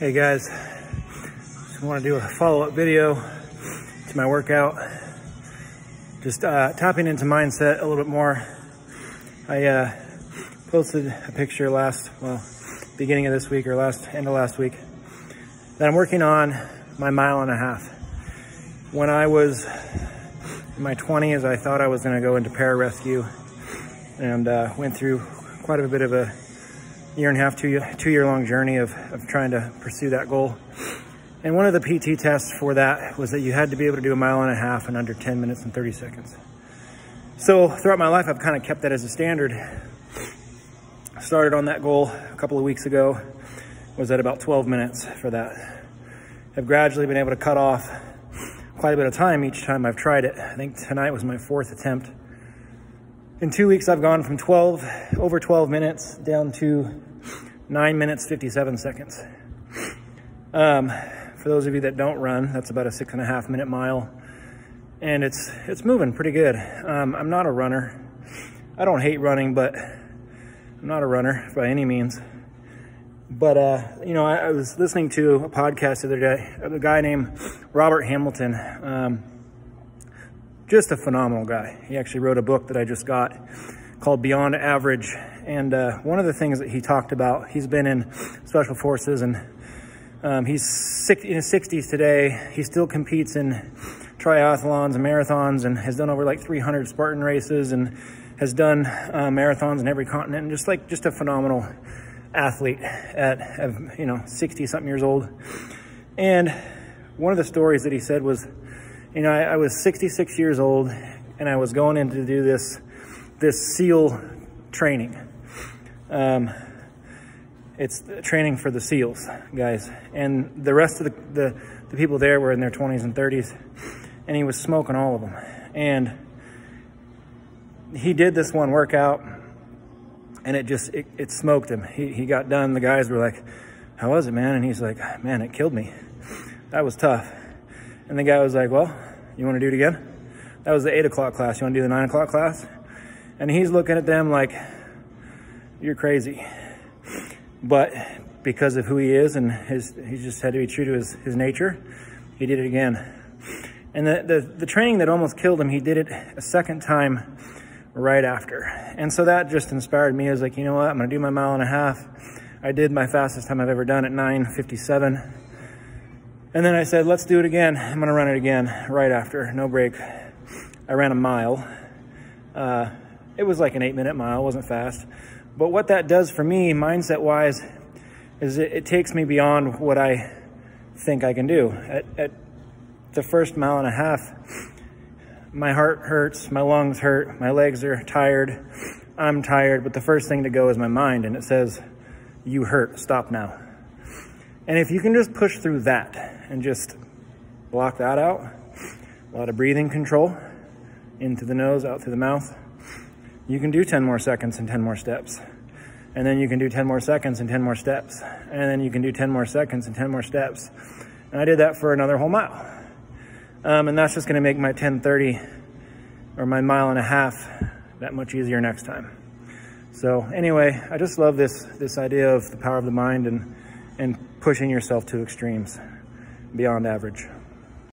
Hey guys, just want to do a follow-up video to my workout. Just tapping into mindset a little bit more. I posted a picture beginning of this week or end of last week, that I'm working on my 1.5 miles. When I was in my 20s, I thought I was going to go into pararescue, and went through quite a bit of a 1.5 to 2 year long journey of trying to pursue that goal. And one of the PT tests for that was that you had to be able to do 1.5 miles in under 10 minutes and 30 seconds. So throughout my life, I've kind of kept that as a standard. Started on that goal a couple of weeks ago, was at about 12 minutes for that. I've gradually been able to cut off quite a bit of time each time I've tried it. I think tonight was my 4th attempt. In 2 weeks, I've gone from over 12 minutes down to 9 minutes, 57 seconds. For those of you that don't run, that's about a 6.5 minute mile. And it's moving pretty good. I'm not a runner. I don't hate running, but I'm not a runner by any means. But, you know, I was listening to a podcast the other day of a guy named Robert Hamilton. Just a phenomenal guy. He actually wrote a book that I just got called Beyond Average. And one of the things that he talked about, he's been in Special Forces, and he's in his 60s today. He still competes in triathlons and marathons, and has done over like 300 Spartan races, and has done marathons in every continent, and just a phenomenal athlete at 60-something years old. And one of the stories that he said was, you know, I was 66 years old, and I was going in to do this SEAL training. It's training for the SEALs, guys. And the rest of the people there were in their 20s and 30s, and he was smoking all of them. And he did this one workout, and it smoked him. He got done. The guys were like, "How was it, man?" And he's like, "Man, it killed me. That was tough." And the guy was like, "Well, you want to do it again?" That was the 8 o'clock class. "You want to do the 9 o'clock class?" And he's looking at them like, "You're crazy." But because of who he is, and he just had to be true to his nature, he did it again. And the training that almost killed him, he did it a second time right after. And so that just inspired me. I was like, you know what? I'm going to do my 1.5 miles. I did my fastest time I've ever done at 9:57. And then I said, let's do it again. I'm going to run it again right after, no break. I ran 1 mile. It was like an 8-minute mile. It wasn't fast. But what that does for me, mindset-wise, is it takes me beyond what I think I can do. At the first 1.5 miles, my heart hurts, my lungs hurt, my legs are tired, I'm tired, but the first thing to go is my mind, and it says, "You hurt, stop now." And if you can just push through that and just block that out, a lot of breathing control, into the nose, out through the mouth, you can do 10 more seconds and 10 more steps. And then you can do 10 more seconds and 10 more steps. And then you can do 10 more seconds and 10 more steps. And I did that for another whole mile. And that's just gonna make my 10:30 or my 1.5 miles that much easier next time. So anyway, I just love this idea of the power of the mind and pushing yourself to extremes beyond average.